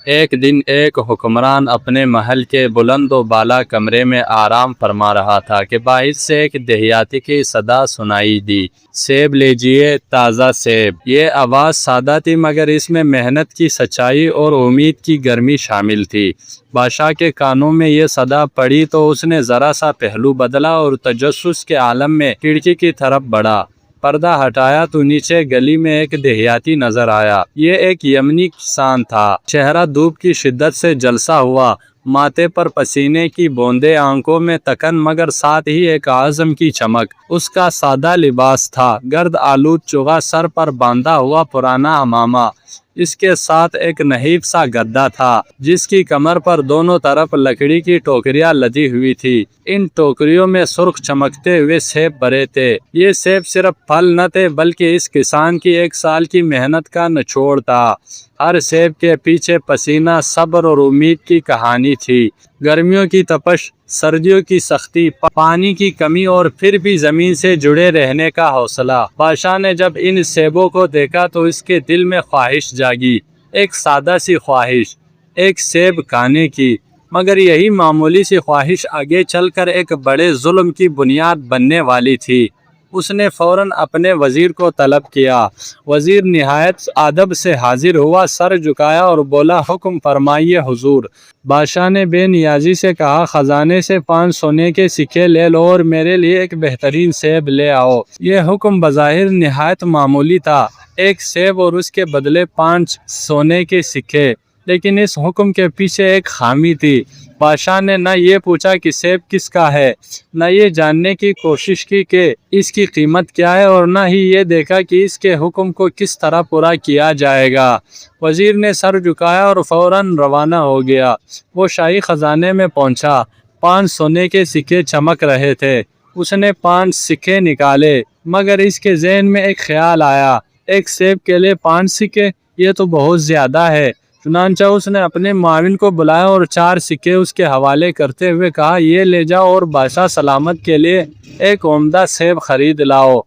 ایک دن ایک حکمران اپنے محل کے بلند و بالا کمرے میں آرام فرما رہا تھا کہ باعث سے ایک دیہاتی کی صدا سنائی دی، سیب لیجئے، تازہ سیب۔ یہ آواز سادہ تھی مگر اس میں محنت کی سچائی اور امید کی گرمی شامل تھی۔ بادشاہ کے کانوں میں یہ صدا پڑی تو اس نے ذرا سا پہلو بدلا اور تجسس کے عالم میں کھڑکی کی طرف بڑھا۔ پردہ ہٹایا تو نیچے گلی میں ایک دیہاتی نظر آیا۔ یہ ایک یمنی کسان تھا، چہرہ دھوپ کی شدت سے جلسا ہوا، ماتھے پر پسینے کی بوندیں، آنکھوں میں تکن مگر ساتھ ہی ایک عزم کی چمک۔ اس کا سادہ لباس تھا، گرد آلود چوغا، سر پر باندھا ہوا پرانا عمامہ، اس کے ساتھ ایک نحیف سا گدا تھا جس کی کمر پر دونوں طرف لکڑی کی ٹوکریاں لدی ہوئی تھی۔ ان ٹوکریوں میں سرخ چمکتے ہوئے سیب بھرے تھے۔ یہ سیب صرف پھل نہ تھے بلکہ اس کسان کی ایک سال کی محنت کا نچوڑ تھا۔ ہر سیب کے پیچھے پسینہ، صبر اور امید کی کہانی تھی۔ گرمیوں کی تپش، سردیوں کی سختی، پانی کی کمی اور پھر بھی زمین سے جڑے رہنے کا حوصلہ۔ بادشاہ نے جب ان سیبوں کو دیکھا تو اس کے دل میں خواہش جاگی، ایک سادہ سی خواہش، ایک سیب کھانے کی۔ مگر یہی معمولی سی خواہش آگے چل کر ایک بڑے ظلم کی بنیاد بننے والی تھی۔ اس نے فوراً اپنے وزیر کو طلب کیا۔ وزیر نہایت ادب سے حاضر ہوا، سر جھکایا اور بولا، حکم فرمائیے حضور۔ بادشاہ نے بے نیازی سے کہا، خزانے سے 5 سونے کے سکے لے لو اور میرے لیے ایک بہترین سیب لے آؤ۔ یہ حکم بظاہر نہایت معمولی تھا، ایک سیب اور اس کے بدلے 5 سونے کے سکے، لیکن اس حکم کے پیچھے ایک خامی تھی۔ بادشاہ نے نہ یہ پوچھا کہ سیب کس کا ہے، نہ یہ جاننے کی کوشش کی کہ اس کی قیمت کیا ہے، اور نہ ہی یہ دیکھا کہ اس کے حکم کو کس طرح پورا کیا جائے گا۔ وزیر نے سر جھکایا اور فوراً روانہ ہو گیا۔ وہ شاہی خزانے میں پہنچا، 5 سونے کے سکے چمک رہے تھے۔ اس نے 5 سکے نکالے، مگر اس کے ذہن میں ایک خیال آیا، ایک سیب کے لیے 5 سکے، یہ تو بہت زیادہ ہے۔ چنانچہ اس نے اپنے معاون کو بلایا اور 4 سکے اس کے حوالے کرتے ہوئے کہا، یہ لے جاؤ اور بادشاہ سلامت کے لیے ایک عمدہ سیب خرید لاؤ۔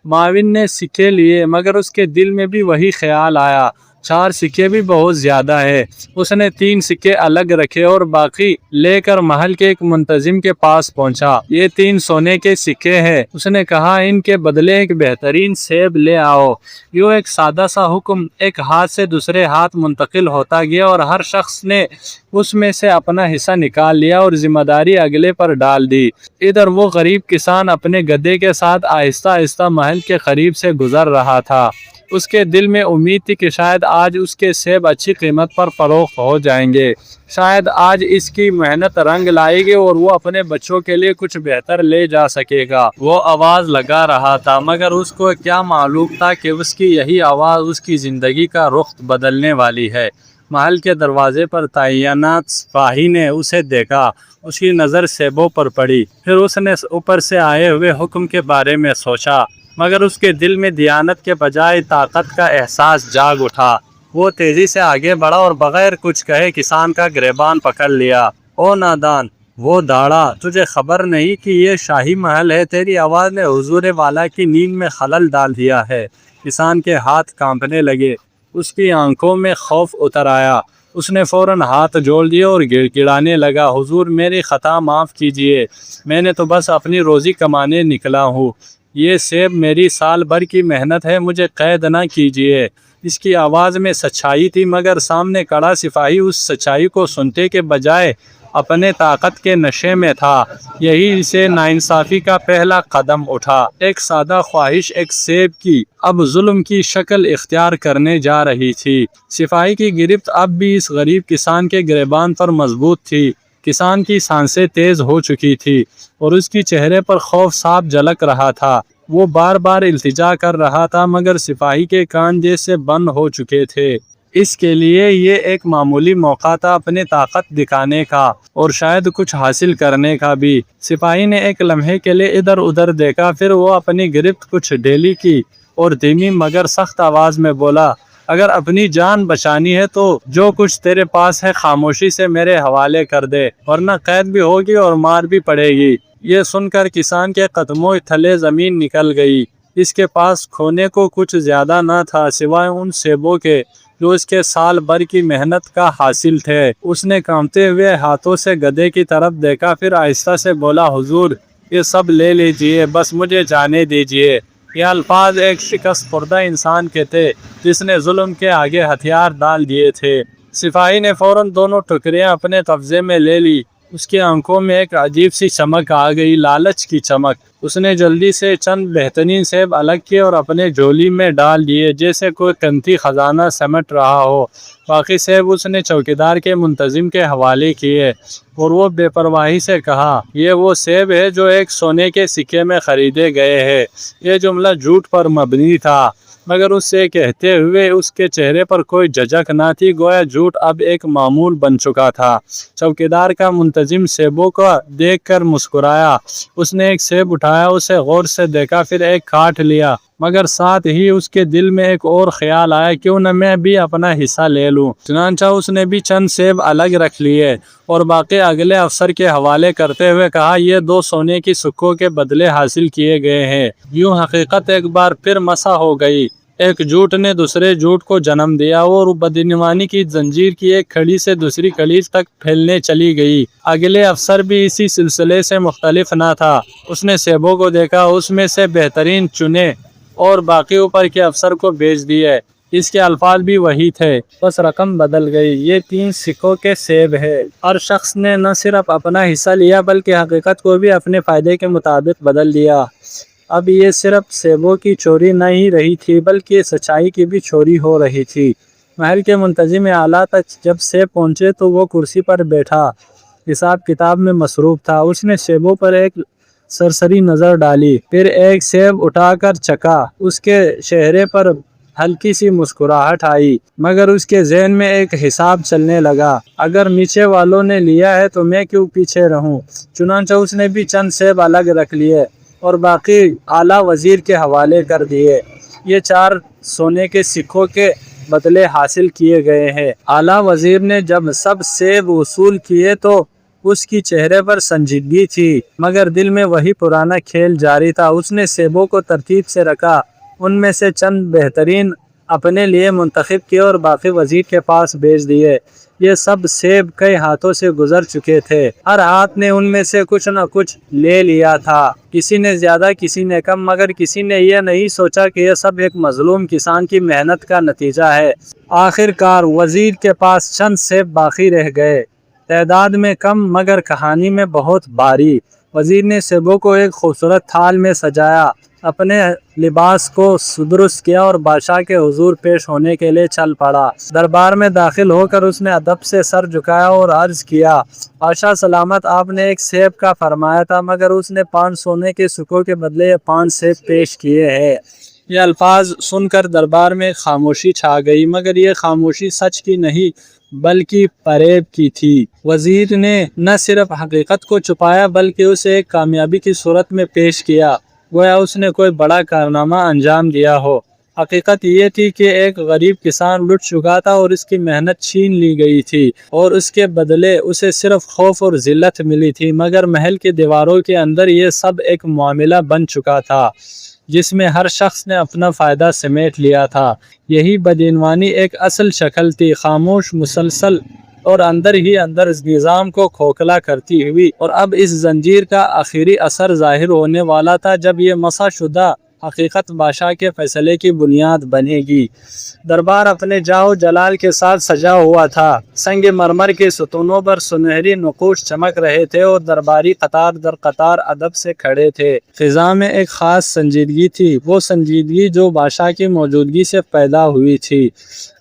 معاون نے سکے لیے مگر اس کے دل میں بھی وہی خیال آیا، 4 سکے بھی بہت زیادہ ہے۔ اس نے 3 سکے الگ رکھے اور باقی لے کر محل کے ایک منتظم کے پاس پہنچا۔ یہ 3 سونے کے سکے ہیں، اس نے کہا، ان کے بدلے ایک بہترین سیب لے آؤ۔ یوں ایک سادہ سا حکم ایک ہاتھ سے دوسرے ہاتھ منتقل ہوتا گیا اور ہر شخص نے اس میں سے اپنا حصہ نکال لیا اور ذمہ داری اگلے پر ڈال دی۔ ادھر وہ غریب کسان اپنے گدھے کے ساتھ آہستہ آہستہ محل کے قریب سے گزر رہا تھا۔ اس کے دل میں امید تھی کہ شاید آج اس کے سیب اچھی قیمت پر فروخت ہو جائیں گے، شاید آج اس کی محنت رنگ لائے گی اور وہ اپنے بچوں کے لیے کچھ بہتر لے جا سکے گا۔ وہ آواز لگا رہا تھا مگر اس کو کیا معلوم تھا کہ اس کی یہی آواز اس کی زندگی کا رخ بدلنے والی ہے۔ محل کے دروازے پر تعینات سپاہی نے اسے دیکھا، اس کی نظر سیبوں پر پڑی، پھر اس نے اوپر سے آئے ہوئے حکم کے بارے میں سوچا، مگر اس کے دل میں دیانت کے بجائے طاقت کا احساس جاگ اٹھا۔ وہ تیزی سے آگے بڑھا اور بغیر کچھ کہے کسان کا گریبان پکڑ لیا۔ او نادان، وہ داڑا، تجھے خبر نہیں کہ یہ شاہی محل ہے؟ تیری آواز نے حضور والا کی نیند میں خلل ڈال دیا ہے۔ کسان کے ہاتھ کانپنے لگے، اس کی آنکھوں میں خوف اتر آیا۔ اس نے فوراً ہاتھ جوڑ دیے اور گڑ گڑانے لگا، حضور میری خطا معاف کیجیے، میں نے تو بس اپنی روزی کمانے نکلا ہوں، یہ سیب میری سال بھر کی محنت ہے، مجھے قید نہ کیجیے۔ اس کی آواز میں سچائی تھی مگر سامنے کھڑا سپاہی اس سچائی کو سننے کے بجائے اپنے طاقت کے نشے میں تھا۔ یہی سے ناانصافی کا پہلا قدم اٹھا۔ ایک سادہ خواہش، ایک سیب کی، اب ظلم کی شکل اختیار کرنے جا رہی تھی۔ سپاہی کی گرفت اب بھی اس غریب کسان کے گریبان پر مضبوط تھی۔ کسان کی سانسیں تیز ہو چکی تھی اور اس کی چہرے پر خوف صاف جھلک رہا تھا۔ وہ بار بار التجا کر رہا تھا مگر سپاہی کے کان جیسے بند ہو چکے تھے۔ اس کے لیے یہ ایک معمولی موقع تھا اپنی طاقت دکھانے کا اور شاید کچھ حاصل کرنے کا بھی۔ سپاہی نے ایک لمحے کے لیے ادھر ادھر دیکھا، پھر وہ اپنی گرفت کچھ ڈھیلی کی اور دھیمی مگر سخت آواز میں بولا، اگر اپنی جان بچانی ہے تو جو کچھ تیرے پاس ہے خاموشی سے میرے حوالے کر دے، ورنہ قید بھی ہوگی اور مار بھی پڑے گی۔ یہ سن کر کسان کے قدموں تلے زمین نکل گئی۔ اس کے پاس کھونے کو کچھ زیادہ نہ تھا سوائے ان سیبوں کے جو اس کے سال بھر کی محنت کا حاصل تھے۔ اس نے کانپتے ہوئے ہاتھوں سے گدھے کی طرف دیکھا، پھر آہستہ سے بولا، حضور یہ سب لے لیجئے، بس مجھے جانے دیجئے۔ یہ الفاظ ایک شکست خوردہ انسان کے تھے جس نے ظلم کے آگے ہتھیار ڈال دیے تھے۔ سپاہی نے فوراً دونوں ٹکریاں اپنے قبضے میں لے لی۔ اس کی آنکھوں میں ایک عجیب سی چمک آ گئی، لالچ کی چمک۔ اس نے جلدی سے چند بہترین سیب الگ کیے اور اپنے جھولی میں ڈال دیے، جیسے کوئی قیمتی خزانہ سمیٹ رہا ہو۔ باقی سیب اس نے چوکیدار کے منتظم کے حوالے کیے اور وہ بے پرواہی سے کہا، یہ وہ سیب ہے جو ایک سونے کے سکے میں خریدے گئے ہیں۔ یہ جملہ جھوٹ پر مبنی تھا، مگر اس سے کہتے ہوئے اس کے چہرے پر کوئی جھجک نہ تھی، گویا جھوٹ اب ایک معمول بن چکا تھا۔ چوکیدار کا منتظم سیبوں کو دیکھ کر مسکرایا۔ اس نے ایک سیب اٹھایا، اسے غور سے دیکھا، پھر ایک کاٹ لیا، مگر ساتھ ہی اس کے دل میں ایک اور خیال آیا، کیوں نہ میں بھی اپنا حصہ لے لوں۔ چنانچہ اس نے بھی چند سیب الگ رکھ لیے اور باقی اگلے افسر کے حوالے کرتے ہوئے کہا، یہ 2 سونے کی سکوں کے بدلے حاصل کیے گئے ہیں۔ یوں حقیقت ایک بار پھر مسح ہو گئی۔ ایک جھوٹ نے دوسرے جھوٹ کو جنم دیا اور بدعنوانی کی زنجیر کی ایک کڑی سے دوسری کڑی تک پھیلنے چلی گئی۔ اگلے افسر بھی اسی سلسلے سے مختلف نہ تھا۔ اس نے سیبوں کو دیکھا، اس میں سے بہترین چنے اور باقی اوپر کے افسر کو بیچ دیے۔ اس کے الفاظ بھی وہی تھے، بس رقم بدل گئی۔ یہ 3 سکوں کے سیب ہے۔ ہر شخص نے نہ صرف اپنا حصہ لیا بلکہ حقیقت کو بھی اپنے فائدے کے مطابق بدل دیا۔ اب یہ صرف سیبوں کی چوری نہ ہی رہی تھی بلکہ سچائی کی بھی چوری ہو رہی تھی۔ محل کے منتظم اعلیٰ تک جب سیب پہنچے تو وہ کرسی پر بیٹھا حساب کتاب میں مصروف تھا۔ اس نے سیبوں پر ایک سرسری نظر ڈالی، پھر ایک سیب اٹھا کر چکھا۔ اس کے چہرے پر ہلکی سی مسکراہٹ آئی، مگر اس کے ذہن میں ایک حساب چلنے لگا، اگر نیچے والوں نے لیا ہے تو میں کیوں پیچھے رہوں۔ چنانچہ اس نے بھی چند سیب الگ رکھ لیے اور باقی اعلیٰ وزیر کے حوالے کر دیے۔ یہ 4 سونے کے سکوں کے بدلے حاصل کیے گئے ہیں۔ اعلیٰ وزیر نے جب سب سیب وصول کیے تو اس کی چہرے پر سنجیدگی تھی، مگر دل میں وہی پرانا کھیل جاری تھا۔ اس نے سیبوں کو ترتیب سے رکھا، ان میں سے چند بہترین اپنے لیے منتخب کیے اور باقی وزیر کے پاس بھیج دیے۔ یہ سب سیب کئی ہاتھوں سے گزر چکے تھے، ہر ہاتھ نے ان میں سے کچھ نہ کچھ لے لیا تھا، کسی نے زیادہ کسی نے کم، مگر کسی نے یہ نہیں سوچا کہ یہ سب ایک مظلوم کسان کی محنت کا نتیجہ ہے۔ آخر کار وزیر کے پاس چند سیب باقی رہ گئے، تعداد میں کم مگر کہانی میں بہت بھاری۔ وزیر نے سیبوں کو ایک خوبصورت تھال میں سجایا، اپنے لباس کو درست کیا اور بادشاہ کے حضور پیش ہونے کے لیے چل پڑا۔ دربار میں داخل ہو کر اس نے ادب سے سر جھکایا اور عرض کیا، بادشاہ سلامت، آپ نے ایک سیب کا فرمایا تھا، مگر اس نے 5 سونے کے سکوں کے بدلے 5 سیب پیش کیے ہیں۔ یہ الفاظ سن کر دربار میں خاموشی چھا گئی، مگر یہ خاموشی سچ کی نہیں بلکہ فریب کی تھی۔ وزیر نے نہ صرف حقیقت کو چھپایا بلکہ اسے ایک کامیابی کی صورت میں پیش کیا، گویا اس نے کوئی بڑا کارنامہ انجام دیا ہو۔ حقیقت یہ تھی کہ ایک غریب کسان لٹ چکا تھا اور اس کی محنت چھین لی گئی تھی اور اس کے بدلے اسے صرف خوف اور ذلت ملی تھی، مگر محل کی دیواروں کے اندر یہ سب ایک معاملہ بن چکا تھا جس میں ہر شخص نے اپنا فائدہ سمیٹ لیا تھا۔ یہی بدعنوانی ایک اصل شکل تھی، خاموش، مسلسل اور اندر ہی اندر اس نظام کو کھوکھلا کرتی ہوئی، اور اب اس زنجیر کا آخری اثر ظاہر ہونے والا تھا جب یہ مسح شدہ حقیقت بادشاہ کے فیصلے کی بنیاد بنے گی۔ دربار اپنے جاہ و جلال کے ساتھ سجا ہوا تھا، سنگ مرمر کے ستونوں پر سنہری نقوش چمک رہے تھے اور درباری قطار در قطار ادب سے کھڑے تھے۔ فضا میں ایک خاص سنجیدگی تھی، وہ سنجیدگی جو بادشاہ کی موجودگی سے پیدا ہوئی تھی۔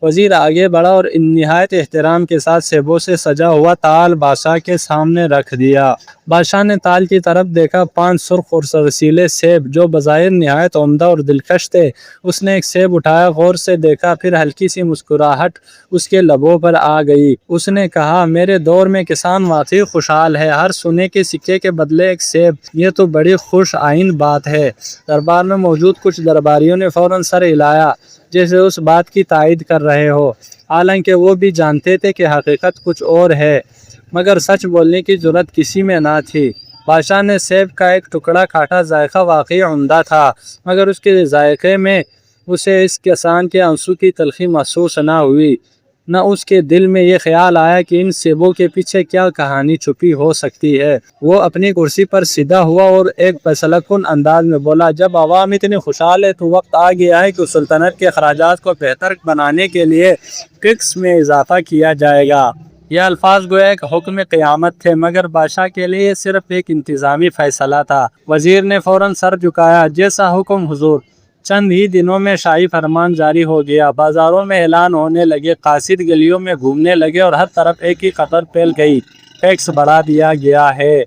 وزیر آگے بڑھا اور نہایت احترام کے ساتھ سیبوں سے سجا ہوا تال بادشاہ کے سامنے رکھ دیا۔ بادشاہ نے تال کی طرف دیکھا، 5 سرخ اور رسیلے سیب جو بظاہر نہایت عمدہ اور دلکش تھے۔ اس نے ایک سیب اٹھایا، غور سے دیکھا، پھر ہلکی سی مسکراہٹ اس کے لبوں پر آ گئی۔ اس نے کہا، میرے دور میں کسان واقعی خوشحال ہے، ہر سونے کے سکے کے بدلے ایک سیب، یہ تو بڑی خوش آئین بات ہے۔ دربار میں موجود کچھ درباریوں نے فوراً سر ہلایا جیسے اس بات کی تائید کر رہے ہو، حالانکہ وہ بھی جانتے تھے کہ حقیقت کچھ اور ہے، مگر سچ بولنے کی جرات کسی میں نہ تھی۔ بادشاہ نے سیب کا ایک ٹکڑا کاٹا، ذائقہ واقعی عمدہ تھا، مگر اس کے ذائقے میں اسے اس کسان کے آنسو کی تلخی محسوس نہ ہوئی، نہ اس کے دل میں یہ خیال آیا کہ ان سیبوں کے پیچھے کیا کہانی چھپی ہو سکتی ہے۔ وہ اپنی کرسی پر سیدھا ہوا اور ایک فیصلہ کن انداز میں بولا، جب عوام اتنی خوشحال ہے تو وقت آ گیا ہے کہ سلطنت کے اخراجات کو بہتر بنانے کے لیے ٹیکس میں اضافہ کیا جائے گا۔ یہ الفاظ گویا ایک حکم قیامت تھے، مگر بادشاہ کے لیے صرف ایک انتظامی فیصلہ تھا۔ وزیر نے فوراً سر جھکایا، جیسا حکم حضور۔ چند ہی دنوں میں شاہی فرمان جاری ہو گیا، بازاروں میں اعلان ہونے لگے، قاصد گلیوں میں گھومنے لگے اور ہر طرف ایک ہی خبر پھیل گئی، ٹیکس بڑھا دیا گیا ہے۔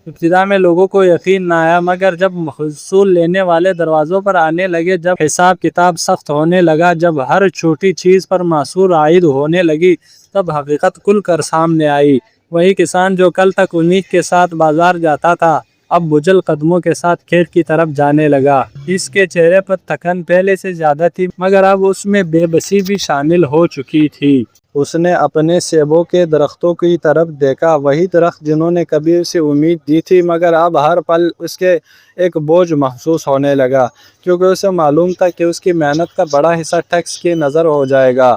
ابتدا میں لوگوں کو یقین نہ آیا، مگر جب محصول لینے والے دروازوں پر آنے لگے، جب حساب کتاب سخت ہونے لگا، جب ہر چھوٹی چیز پر محصول عائد ہونے لگی، تب حقیقت کھل کر سامنے آئی۔ وہی کسان جو کل تک امید کے ساتھ بازار جاتا تھا، اب بجھل قدموں کے ساتھ کھیت کی طرف جانے لگا۔ اس کے چہرے پر تھکن پہلے سے زیادہ تھی، مگر اب اس میں بے بسی بھی شامل ہو چکی تھی۔ اس نے اپنے سیبوں کے درختوں کی طرف دیکھا، وہی درخت جنہوں نے کبھی اسے امید دی تھی، مگر اب ہر پل اس کے ایک بوجھ محسوس ہونے لگا، کیونکہ اسے معلوم تھا کہ اس کی محنت کا بڑا حصہ ٹیکس کی نظر ہو جائے گا۔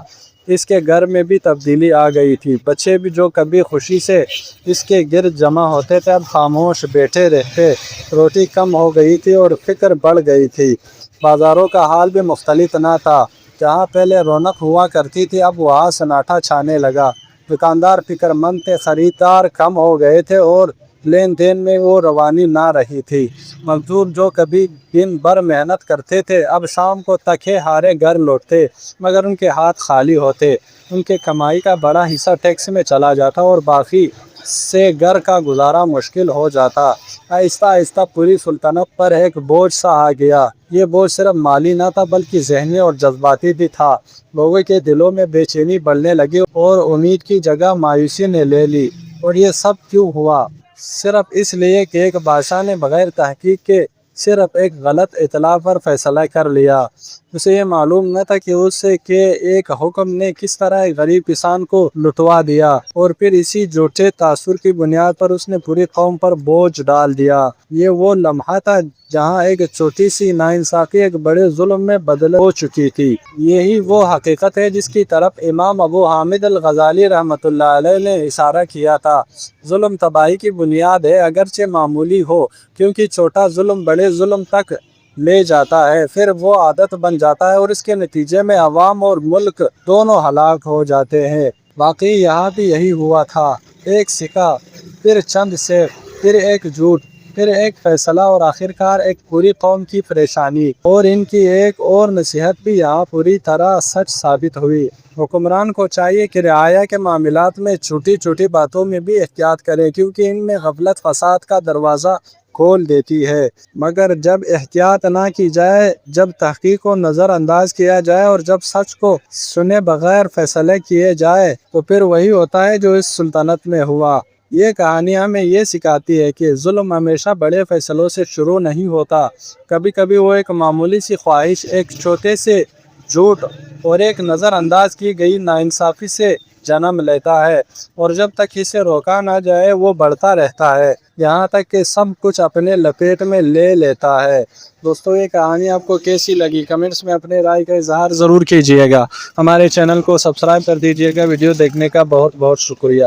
اس کے گھر میں بھی تبدیلی آ گئی تھی۔ بچے بھی جو کبھی خوشی سے اس کے گرد جمع ہوتے تھے، اب خاموش بیٹھے رہتے۔ روٹی کم ہو گئی تھی اور فکر بڑھ گئی تھی۔ بازاروں کا حال بھی مختلف نہ تھا۔ جہاں پہلے رونق ہوا کرتی تھی، اب وہاں سناٹا چھانے لگا۔ دکاندار فکر مند تھے، خریدار کم ہو گئے تھے اور لین دین میں وہ روانی نہ رہی تھی۔ مزدور جو کبھی دن بھر محنت کرتے تھے، اب شام کو تھکے ہارے گھر لوٹتے، مگر ان کے ہاتھ خالی ہوتے۔ ان کے کمائی کا بڑا حصہ ٹیکس میں چلا جاتا اور باقی سے گھر کا گزارا مشکل ہو جاتا۔ آہستہ آہستہ پوری سلطنت پر ایک بوجھ سا آ گیا۔ یہ بوجھ صرف مالی نہ تھا، بلکہ ذہنی اور جذباتی بھی تھا۔ لوگوں کے دلوں میں بے چینی بڑھنے لگی اور امید کی جگہ مایوسی نے لے لی۔ اور یہ سب کیوں ہوا؟ صرف اس لیے کہ ایک بادشاہ نے بغیر تحقیق کے صرف ایک غلط اطلاع پر فیصلہ کر لیا۔ اسے یہ معلوم نہ تھا کہ اسے کے ایک حکم نے کس طرح ایک غریب کسان کو لٹوا دیا، اور پھر اسی جھوٹے تاثر کی بنیاد پر اس نے پوری قوم پر بوجھ ڈال دیا۔ یہ وہ لمحہ تھا جہاں ایک چھوٹی سی ناانصافی ایک بڑے ظلم میں بدل ہو چکی تھی۔ یہی وہ حقیقت ہے جس کی طرف امام ابو حامد الغزالی رحمۃ اللہ علیہ نے اشارہ کیا تھا۔ ظلم تباہی کی بنیاد ہے، اگرچہ معمولی ہو، کیونکہ چھوٹا ظلم بڑے ظلم تک لے جاتا ہے، پھر وہ عادت بن جاتا ہے اور اس کے نتیجے میں عوام اور ملک دونوں ہلاک ہو جاتے ہیں۔ واقعی یہاں بھی یہی ہوا تھا۔ ایک سکہ، پھر چند سیب، پھر ایک جھوٹ، پھر ایک فیصلہ اور آخرکار ایک پوری قوم کی پریشانی۔ اور ان کی ایک اور نصیحت بھی یہاں پوری طرح سچ ثابت ہوئی۔ حکمران کو چاہیے کہ رعایا کے معاملات میں چھوٹی چھوٹی باتوں میں بھی احتیاط کرے، کیونکہ ان میں غفلت فساد کا دروازہ کھول دیتی ہے۔ مگر جب احتیاط نہ کی جائے، جب تحقیق کو نظر انداز کیا جائے اور جب سچ کو سنے بغیر فیصلے کیے جائے، تو پھر وہی ہوتا ہے جو اس سلطنت میں ہوا۔ یہ کہانی ہمیں یہ سکھاتی ہے کہ ظلم ہمیشہ بڑے فیصلوں سے شروع نہیں ہوتا۔ کبھی کبھی وہ ایک معمولی سی خواہش، ایک چھوٹے سے جھوٹ اور ایک نظر انداز کی گئی ناانصافی سے جنم لیتا ہے، اور جب تک اسے روکا نہ جائے وہ بڑھتا رہتا ہے، یہاں تک کہ سب کچھ اپنے لپیٹ میں لے لیتا ہے۔ دوستو، یہ کہانی آپ کو کیسی لگی؟ کمنٹس میں اپنے رائے کا اظہار ضرور کیجیے گا۔ ہمارے چینل کو سبسکرائب کر دیجیے گا۔ ویڈیو دیکھنے کا بہت بہت شکریہ۔